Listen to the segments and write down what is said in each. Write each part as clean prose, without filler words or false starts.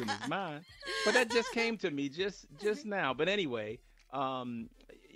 losing his mind. But that just came to me just now. But anyway, um,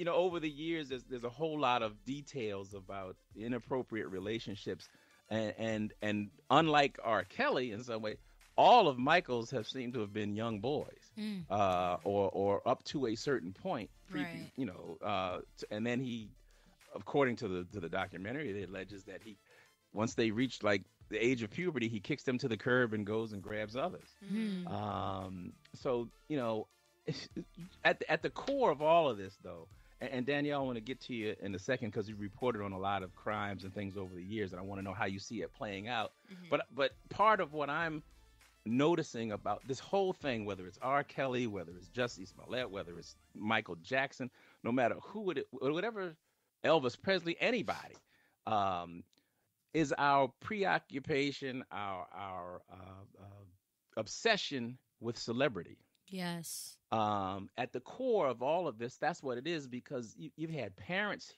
over the years, there's a whole lot of details about inappropriate relationships, and unlike R. Kelly in some way, all of Michael's have seemed to have been young boys, Mm. or up to a certain point, Right. and then he, according to the documentary, it alleges that he, once they reach like the age of puberty, he kicks them to the curb and goes and grabs others. Mm. So at the core of all of this, though, and Danielle, I want to get to you in a second because you reported on a lot of crimes and things over the years, and I want to know how you see it playing out. But part of what I'm noticing about this whole thing, whether it's R. Kelly, whether it's Jussie Smollett, whether it's Michael Jackson, no matter who it, whatever, Elvis Presley, anybody, is our preoccupation, our obsession with celebrity. Yes. At the core of all of this, that's what it is, because you've had parents,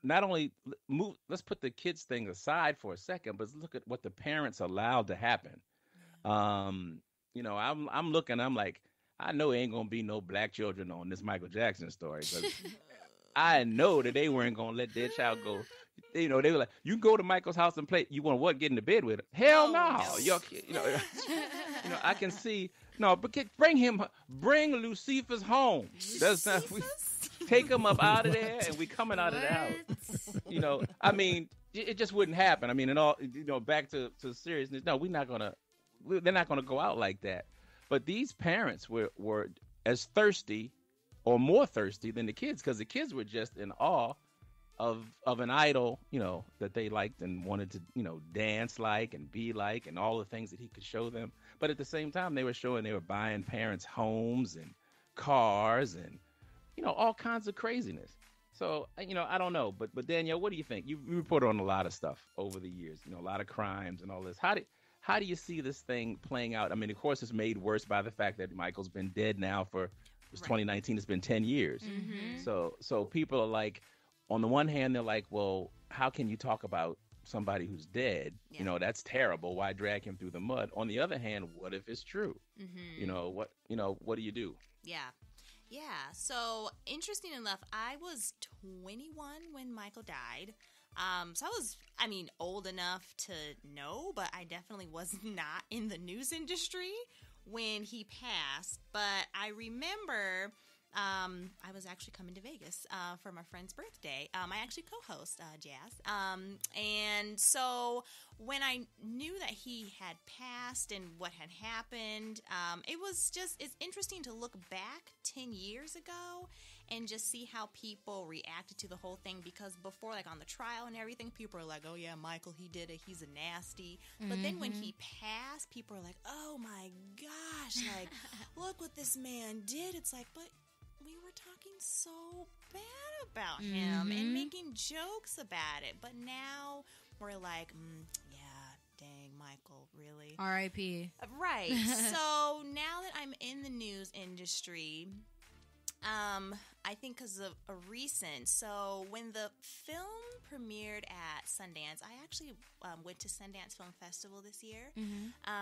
not only move. Let's put the kids thing aside for a second, but look at what the parents allowed to happen. I'm looking. I'm like, I know ain't gonna be no black children on this Michael Jackson story, because I know that they weren't gonna let their child go. They were like, you can go to Michael's house and play. You want what? Get into bed with him? Hell no. Your kid, I can see. No, but bring Lucifer's home. That's not. We take him up out of there, and we coming out of the house. I mean, it just wouldn't happen. I mean, and all, back to seriousness. No, we're not gonna. They're not gonna go out like that. But these parents were as thirsty, or more thirsty than the kids, because the kids were just in awe of an idol, that they liked and wanted to, dance like and be like, and all the things that he could show them. But at the same time, they were buying parents homes and cars and, all kinds of craziness. So, I don't know. But Danielle, what do you think? You reported on a lot of stuff over the years, a lot of crimes and all this. How do you see this thing playing out? I mean, of course, it's made worse by the fact that Michael's been dead now for, it's 2019, it's been 10 years. Mm-hmm. So people are like, on the one hand, they're like, well, how can you talk about somebody who's dead? Yeah. That's terrible. Why drag him through the mud? On the other hand, what if it's true? Mm-hmm. What do you do? Yeah. Yeah. So, interesting enough, I was 21 when Michael died. So I was, old enough to know, but I definitely was not in the news industry when he passed. But I remember I was actually coming to Vegas for my friend's birthday. I actually co-host Jazz. And so when I knew that he had passed and what had happened, it's interesting to look back 10 years ago and just see how people reacted to the whole thing, because before, like on the trial and everything, people were like, oh yeah, Michael, he did it, he's a nasty. But then when he passed, people were like, oh my gosh, like, look what this man did. It's like, but we were talking so bad about him and making jokes about it. But now we're like, yeah, dang, Michael, really? R.I.P. Right. So now that I'm in the news industry, I think because of a recent, so when the film premiered at Sundance, I actually went to Sundance Film Festival this year.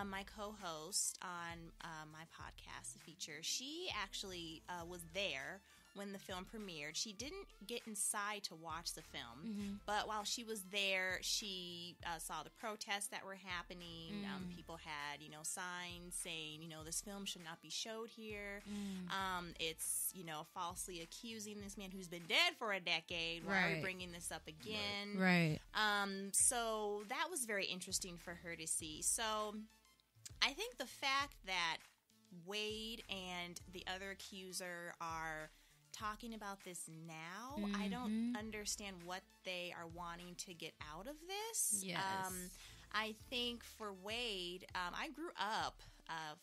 My co-host on my podcast, The Feature, she actually was there when the film premiered. She didn't get inside to watch the film, but while she was there, she saw the protests that were happening. People had, signs saying, this film should not be showed here. It's, falsely accusing this man who's been dead for a decade. Why are we bringing this up again? Right. So that was very interesting for her to see. So I think the fact that Wade and the other accuser are talking about this now, I don't understand what they are wanting to get out of this. Yes. I think for Wade, I grew up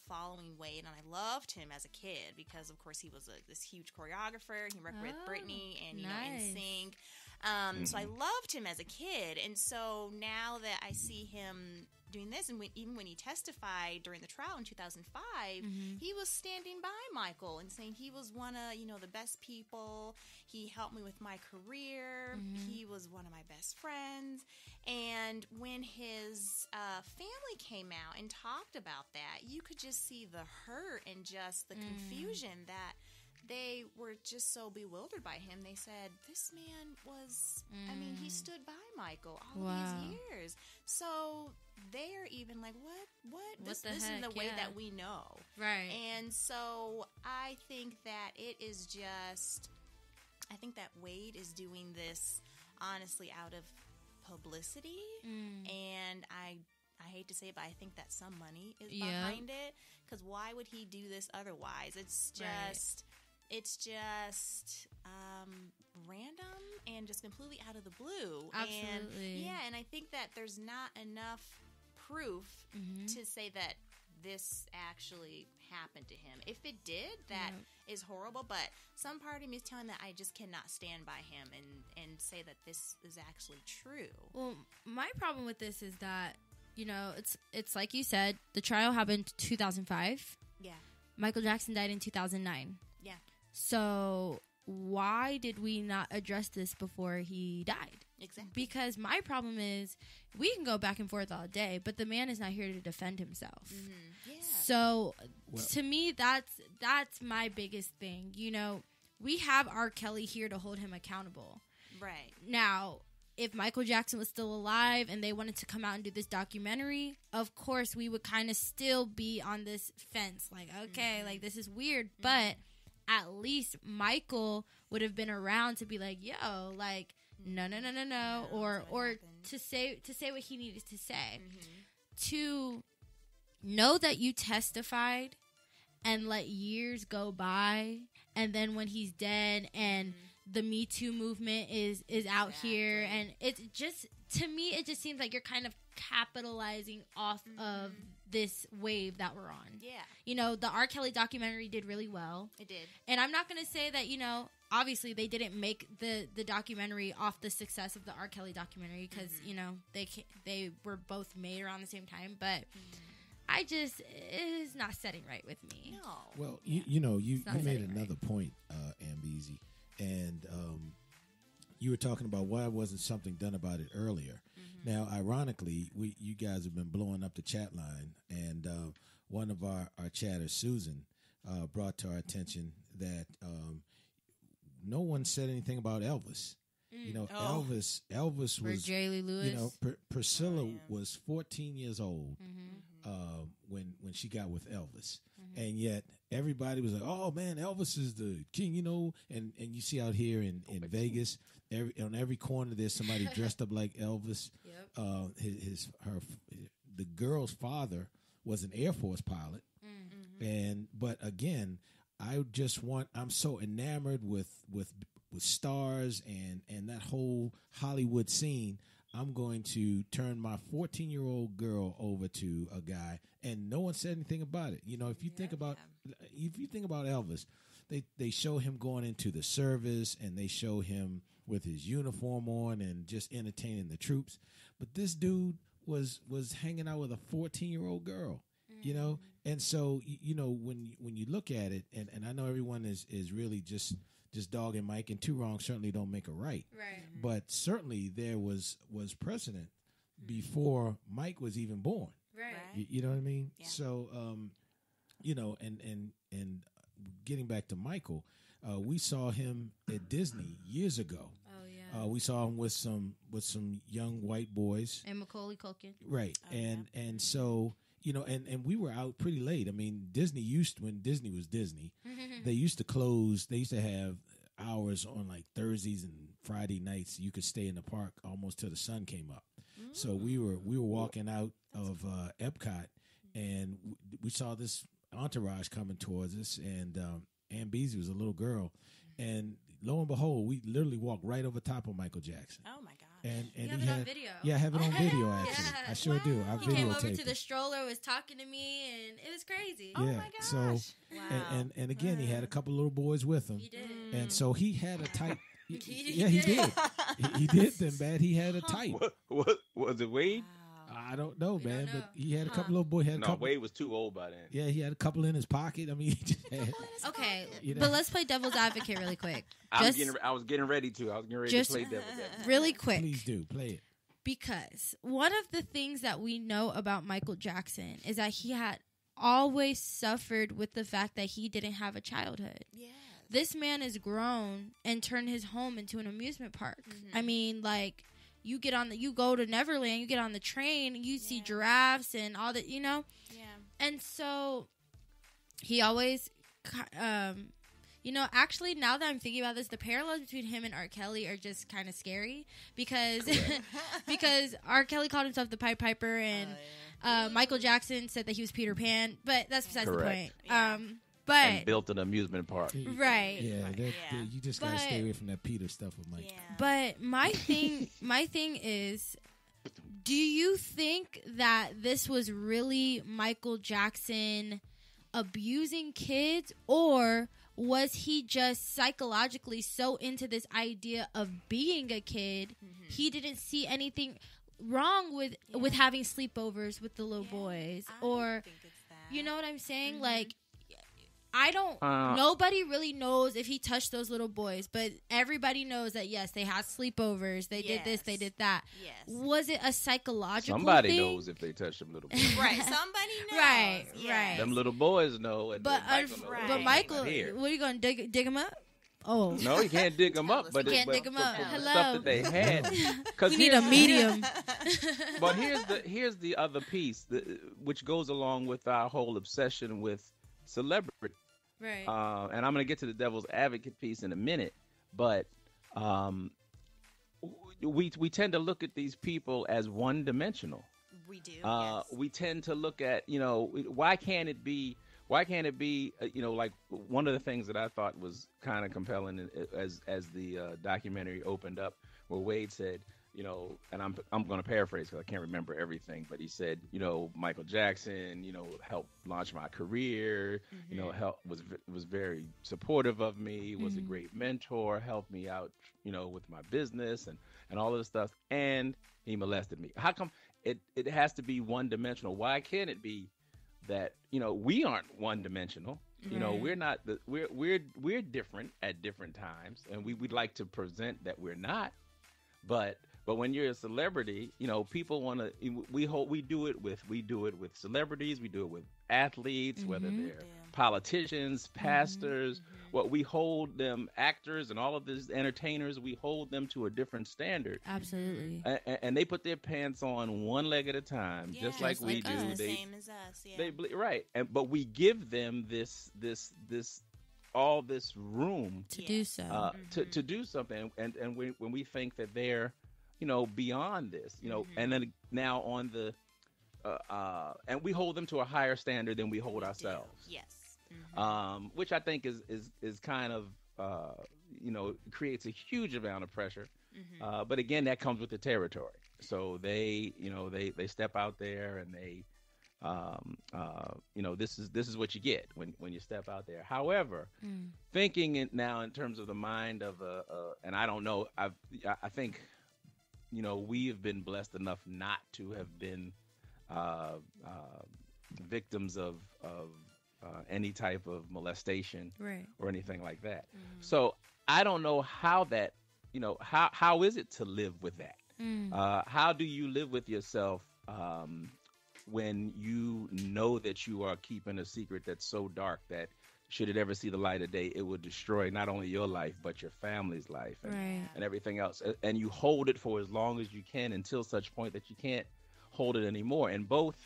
following Wade, and I loved him as a kid because, of course, he was this huge choreographer. He worked with Britney and, nice. NSYNC. So I loved him as a kid. And so now that I see him doing this. And even when he testified during the trial in 2005, he was standing by Michael and saying he was one of, the best people. He helped me with my career. He was one of my best friends. And when his family came out and talked about that, you could just see the hurt and just the confusion that they were just so bewildered by him. They said, this man was, he stood by Michael all these years. So they're even like, what? This isn't the way that we know. Right. And so I think that I think that Wade is doing this honestly out of publicity. And I hate to say it, but I think that some money is behind it. Because why would he do this otherwise? It's just... It's just random and just completely out of the blue. Absolutely. And I think that there's not enough proof to say that this actually happened to him. If it did, that is horrible. But some part of me is telling that I just cannot stand by him and say that this is actually true. Well, my problem with this is that, it's like you said, the trial happened 2005. Yeah. Michael Jackson died in 2009. Yeah. So why did we not address this before he died? Exactly. Because my problem is we can go back and forth all day, but the man is not here to defend himself. Yeah. So to me, that's my biggest thing. We have R. Kelly here to hold him accountable. Right. Now, if Michael Jackson was still alive and they wanted to come out and do this documentary, of course we would kind of still be on this fence. Like, okay, like this is weird, but at least Michael would have been around to be like, yo, like, no, or to say what he needed to say. To know that you testified and let years go by, and then when he's dead and the Me Too movement is out here, and it's just, to me, it just seems like you're kind of capitalizing off of this wave that we're on. Yeah. The R. Kelly documentary did really well. It did. And I'm not going to say that, obviously they didn't make the documentary off the success of the R. Kelly documentary because, they were both made around the same time. But it is not setting right with me. No. Well, you made another point, Ambezi, and you were talking about why wasn't something done about it earlier. Now, ironically, you guys have been blowing up the chat line, and one of our chatters, Susan, brought to our attention that no one said anything about Elvis. Elvis was Jerry Lee Lewis. Priscilla was 14 years old when she got with Elvis, and yet everybody was like, "Oh man, Elvis is the king," and you see out here in Vegas, on every corner there's somebody dressed up like Elvis. Yep. The girl's father was an Air Force pilot, but again, I'm so enamored with stars and that whole Hollywood scene. I'm going to turn my 14-year-old girl over to a guy, and no one said anything about it. If you think about Elvis, they show him going into the service, and they show him with his uniform on and just entertaining the troops. But this dude was hanging out with a 14-year-old girl, and so when you look at it, and I know everyone is really just dogging Mike, and two wrongs certainly don't make a right. Right. But certainly there was precedent before Mike was even born. Right. You know what I mean? Yeah. So, and getting back to Michael, we saw him at Disney years ago. Oh yeah. We saw him with some young white boys. And Macaulay Culkin. Right. Oh, and so, and we were out pretty late. I mean, when Disney was Disney, they used to close. They used to have hours on like Thursdays and Friday nights. You could stay in the park almost till the sun came up. So we were walking out of Epcot, and we saw this entourage coming towards us, and Ambezi was a little girl, and lo and behold, we literally walked right over top of Michael Jackson. Oh my God. And You have he it had on video. Yeah, I have it on video actually. Yeah. I sure do. I He came over videotaped to the stroller, was talking to me, and it was crazy. Oh Yeah, my gosh. so Wow. and again, he had a couple little boys with him, He did. and so he had a type. He Yeah, he did. did. He did. Then bad. He had a type. What was it, Wade? Wow. I don't know, We man. don't know. But he had a Huh. couple little boys. Had a No, couple. Wade was too old by then. Yeah, he had a couple in his pocket. I mean, he just had, Okay, You know? but let's play devil's advocate really quick. I was Just getting ready to. I was getting ready just- to play devil's advocate. really quick. please do play it. Because one of the things that we know about Michael Jackson is that he had always suffered with the fact that he didn't have a childhood. Yeah. This man is grown and turned his home into an amusement park. I mean, like, you go to Neverland, you get on the train, you see Yeah. giraffes and all that, Yeah. And so he always, actually, now that I'm thinking about this, the parallels between him and R. Kelly are just kind of scary because because R. Kelly called himself the Pied Piper and Michael Jackson said that he was Peter Pan, but that's besides the Correct. point. Yeah. But And built an amusement park. right. Yeah, Right. that- Yeah. you just gotta But- stay away from that Peter stuff with Mike. Yeah. But my thing is, do you think that this was really Michael Jackson abusing kids, or was he just psychologically so into this idea of being a kid, he didn't see anything wrong with having sleepovers with the little boys, or think it's that. you know what I'm saying? Like, I don't. Uh, Nobody really knows if he touched those little boys, but everybody knows that yes, they had sleepovers. They did this. They Yes. did that. Yes. Was it a psychological? Somebody thing? knows if they touch them little boys. Right. Somebody knows. Right, Yes. right. Them little boys know. And But then Michael knows. Right. but Michael, Here. what are you gonna dig him up? Oh, No, you can't dig them up. But You can't but dig 'em up. for the Hello. stuff that they had. Because we need a medium. But here's the other piece, which goes along with our whole obsession with celebrity. Right. And I'm going to get to the devil's advocate piece in a minute, but we tend to look at these people as one dimensional. We do. Yes. We tend to look at, why can't it be, like one of the things that I thought was kind of compelling as the documentary opened up, where Wade said, and I'm going to paraphrase because I can't remember everything, but he said, Michael Jackson, helped launch my career, was very supportive of me, was a great mentor, helped me out, with my business and all of this stuff, and he molested me. How come it has to be one dimensional? Why can't it be that, we aren't one dimensional? We're not we're different at different times, and we'd like to present that we're not, but when you're a celebrity, people want to. We do it with celebrities. We do it with athletes, whether they're politicians, pastors. We hold them, actors, and all of these entertainers. We hold them to a different standard, Absolutely. and they put their pants on one leg at a time, just like Just we like do. us. They Same as us. Yeah. right, but we give them this all this room To do so. to do something, and when we think that they're beyond this, and then now on the and we hold them to a higher standard than we hold ourselves. Yes. Which I think is kind of creates a huge amount of pressure. But again, that comes with the territory. So they they step out there and they this is what you get when you step out there. However, thinking it now in terms of the mind of and I don't know, I think we have been blessed enough not to have been victims of any type of molestation Right. or anything like that. So I don't know how that, how is it to live with that? How do you live with yourself when you know that you are keeping a secret that's so dark that should it ever see the light of day, it would destroy not only your life, but your family's life and everything else. And you hold it for as long as you can until such point that you can't hold it anymore. And both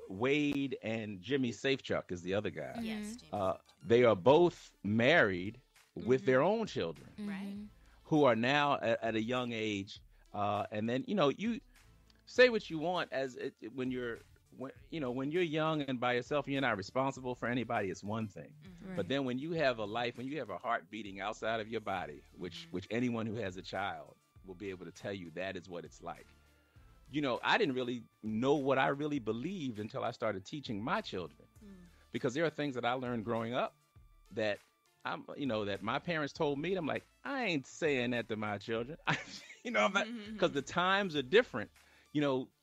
Wade and Jimmy Safechuck is the other guy. Yes. James. They are both married with their own children Right. who are now at a young age. And then, you say what you want when you're young and by yourself, you're not responsible for anybody. It's one thing. But then when you have a life, when you have a heart beating outside of your body, which anyone who has a child will be able to tell you that is what it's like. I didn't really know what I really believed until I started teaching my children, because there are things that I learned growing up that that my parents told me. I'm like, I ain't saying that to my children, I'm not, because the times are different.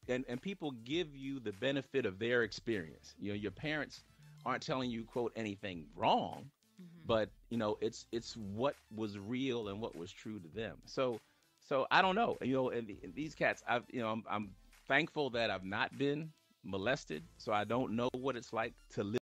and people give you the benefit of their experience. Your parents aren't telling you, quote, anything wrong, but it's what was real and what was true to them. So I don't know. And these cats, I'm thankful that I've not been molested, so I don't know what it's like to live